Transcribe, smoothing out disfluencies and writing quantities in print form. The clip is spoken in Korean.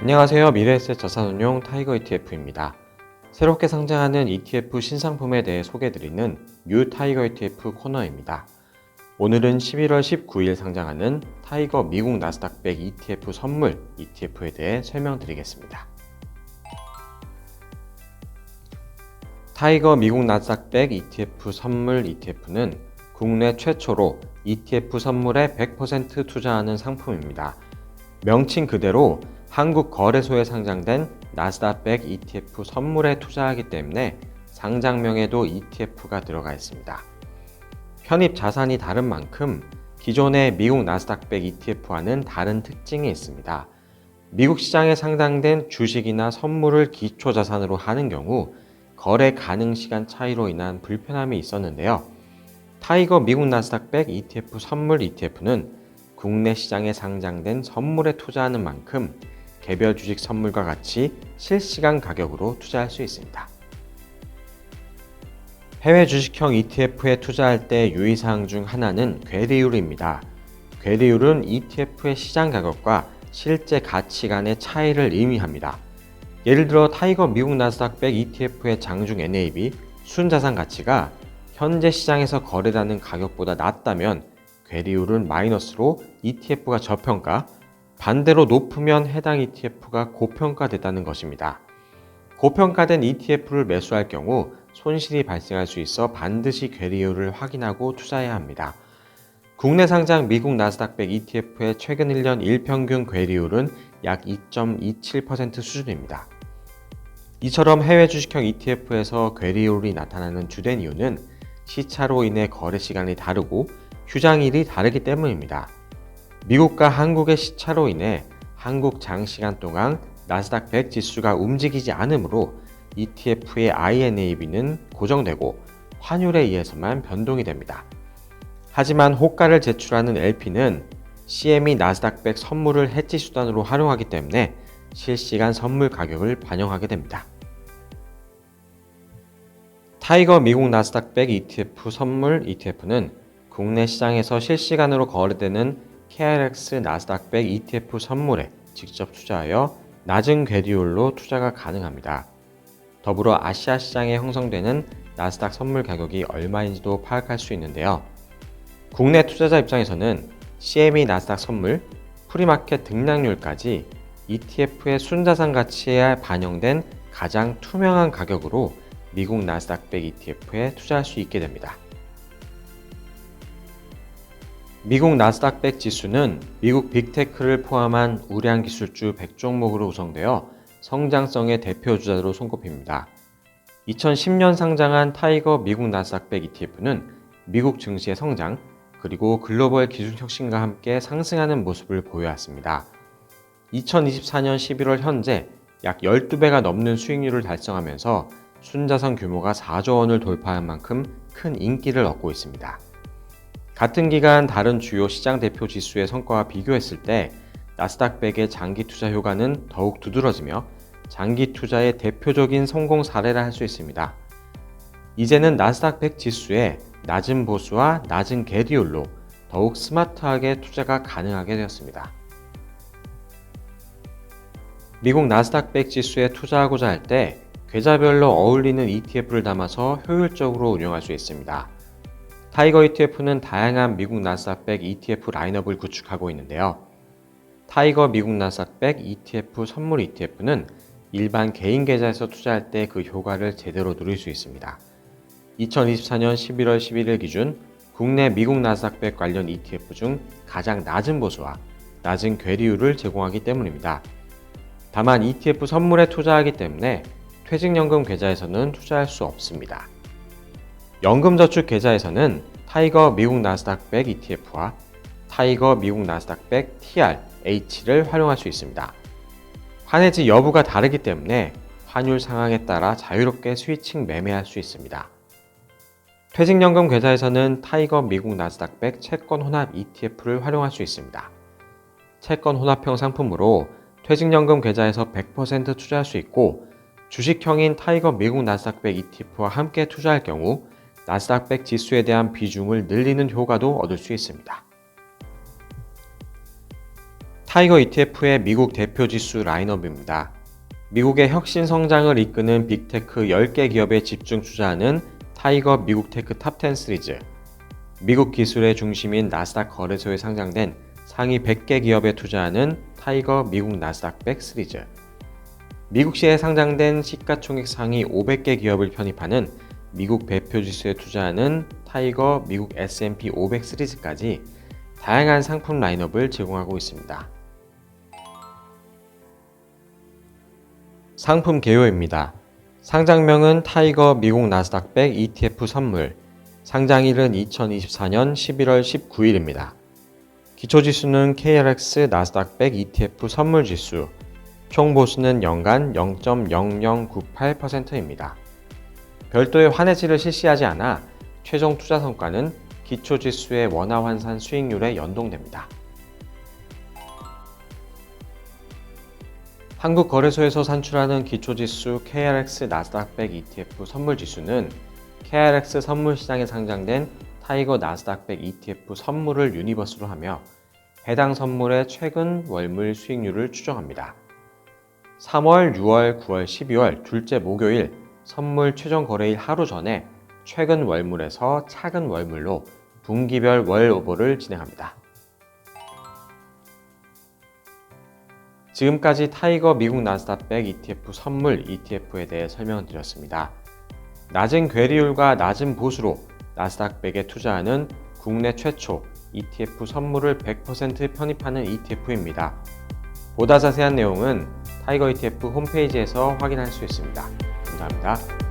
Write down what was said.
안녕하세요. 미래에셋 자산운용 타이거 ETF입니다. 새롭게 상장하는 ETF 신상품에 대해 소개해드리는 뉴 타이거 ETF 코너입니다. 오늘은 11월 19일 상장하는 타이거 미국 나스닥 100 ETF 선물 ETF에 대해 설명드리겠습니다. 타이거 미국 나스닥 100 ETF 선물 ETF는 국내 최초로 ETF 선물에 100% 투자하는 상품입니다. 명칭 그대로 한국 거래소에 상장된 나스닥 100 ETF 선물에 투자하기 때문에 상장명에도 ETF가 들어가 있습니다. 편입 자산이 다른 만큼 기존의 미국 나스닥 100 ETF와는 다른 특징이 있습니다. 미국 시장에 상장된 주식이나 선물을 기초 자산으로 하는 경우 거래 가능 시간 차이로 인한 불편함이 있었는데요. 타이거 미국 나스닥 100 ETF 선물 ETF는 국내 시장에 상장된 선물에 투자하는 만큼 개별 주식 선물과 같이 실시간 가격으로 투자할 수 있습니다. 해외 주식형 ETF에 투자할 때 유의사항 중 하나는 괴리율입니다. 괴리율은 ETF의 시장 가격과 실제 가치 간의 차이를 의미합니다. 예를 들어 타이거 미국 나스닥 100 ETF의 장중 NAV 순자산 가치가 현재 시장에서 거래되는 가격보다 낮다면 괴리율은 마이너스로 ETF가 저평가, 반대로 높으면 해당 ETF가 고평가됐다는 것입니다. 고평가된 ETF를 매수할 경우 손실이 발생할 수 있어 반드시 괴리율을 확인하고 투자해야 합니다. 국내 상장 미국 나스닥 100 ETF의 최근 1년 일평균 괴리율은 약 2.27% 수준입니다. 이처럼 해외 주식형 ETF에서 괴리율이 나타나는 주된 이유는 시차로 인해 거래 시간이 다르고 휴장일이 다르기 때문입니다. 미국과 한국의 시차로 인해 한국 장시간 동안 나스닥 100 지수가 움직이지 않으므로 ETF의 INAV는 고정되고 환율에 의해서만 변동이 됩니다. 하지만 호가를 제출하는 LP는 CME 나스닥 100 선물을 해지 수단으로 활용하기 때문에 실시간 선물 가격을 반영하게 됩니다. 타이거 미국 나스닥 100 ETF 선물 ETF는 국내 시장에서 실시간으로 거래되는 KRX 나스닥 100 ETF 선물에 직접 투자하여 낮은 괴리율로 투자가 가능합니다. 더불어 아시아 시장에 형성되는 나스닥 선물 가격이 얼마인지도 파악할 수 있는데요. 국내 투자자 입장에서는 CME 나스닥 선물, 프리마켓 등락률까지 ETF의 순자산 가치에 반영된 가장 투명한 가격으로 미국 나스닥 100 ETF에 투자할 수 있게 됩니다. 미국 나스닥 100 지수는 미국 빅테크를 포함한 우량 기술주 100종목으로 구성되어 성장성의 대표 주자로 손꼽힙니다. 2010년 상장한 타이거 미국 나스닥 100 ETF는 미국 증시의 성장, 그리고 글로벌 기술 혁신과 함께 상승하는 모습을 보여왔습니다. 2024년 11월 현재 약 12배가 넘는 수익률을 달성하면서 순자산 규모가 4조 원을 돌파한 만큼 큰 인기를 얻고 있습니다. 같은 기간 다른 주요 시장 대표 지수의 성과와 비교했을 때 나스닥 100의 장기 투자 효과는 더욱 두드러지며 장기 투자의 대표적인 성공 사례라 할 수 있습니다. 이제는 나스닥 100 지수의 낮은 보수와 낮은 괴리율로 더욱 스마트하게 투자가 가능하게 되었습니다. 미국 나스닥 100 지수에 투자하고자 할 때 계좌별로 어울리는 ETF를 담아서 효율적으로 운영할 수 있습니다. 타이거 ETF는 다양한 미국 나스닥 100 ETF 라인업을 구축하고 있는데요. 타이거 미국 나스닥 100 ETF 선물 ETF는 일반 개인 계좌에서 투자할 때 그 효과를 제대로 누릴 수 있습니다. 2024년 11월 11일 기준 국내 미국 나스닥 100 관련 ETF 중 가장 낮은 보수와 낮은 괴리율을 제공하기 때문입니다. 다만 ETF 선물에 투자하기 때문에 퇴직연금 계좌에서는 투자할 수 없습니다. 연금저축 계좌에서는 타이거 미국 나스닥 100 ETF와 타이거 미국 나스닥 100 TR-H를 활용할 수 있습니다. 환해지 여부가 다르기 때문에 환율 상황에 따라 자유롭게 스위칭 매매할 수 있습니다. 퇴직연금 계좌에서는 타이거 미국 나스닥 100 채권 혼합 ETF를 활용할 수 있습니다. 채권 혼합형 상품으로 퇴직연금 계좌에서 100% 투자할 수 있고 주식형인 타이거 미국 나스닥 100 ETF와 함께 투자할 경우 나스닥 100 지수에 대한 비중을 늘리는 효과도 얻을 수 있습니다. 타이거 ETF의 미국 대표 지수 라인업입니다. 미국의 혁신 성장을 이끄는 빅테크 10개 기업에 집중 투자하는 타이거 미국 테크 탑10 시리즈, 미국 기술의 중심인 나스닥 거래소에 상장된 상위 100개 기업에 투자하는 타이거 미국 나스닥 100 시리즈, 미국시에 상장된 시가총액 상위 500개 기업을 편입하는 미국 대표 지수에 투자하는 타이거 미국 S&P 500 시리즈까지 다양한 상품 라인업을 제공하고 있습니다. 상품 개요입니다. 상장명은 타이거 미국 나스닥 100 ETF 선물, 상장일은 2024년 11월 19일입니다. 기초지수는 KRX 나스닥 100 ETF 선물지수, 총 보수는 연간 0.0098%입니다. 별도의 환해지를 실시하지 않아 최종 투자 성과는 기초지수의 원화환산 수익률에 연동됩니다. 한국거래소에서 산출하는 기초지수 KRX 나스닥 100 ETF 선물지수는 KRX 선물시장에 상장된 타이거 나스닥 100 ETF 선물을 유니버스로 하며 해당 선물의 최근 월물 수익률을 추정합니다. 3월, 6월, 9월, 12월 둘째 목요일 선물 최종 거래일 하루 전에 최근 월물에서 차근 월물로 분기별 월 오버를 진행합니다. 지금까지 타이거 미국 나스닥 100 ETF 선물 ETF에 대해 설명을 드렸습니다. 낮은 괴리율과 낮은 보수로 나스닥 100에 투자하는 국내 최초 ETF 선물을 100% 편입하는 ETF입니다. 보다 자세한 내용은 타이거 ETF 홈페이지에서 확인할 수 있습니다. 감사합니다.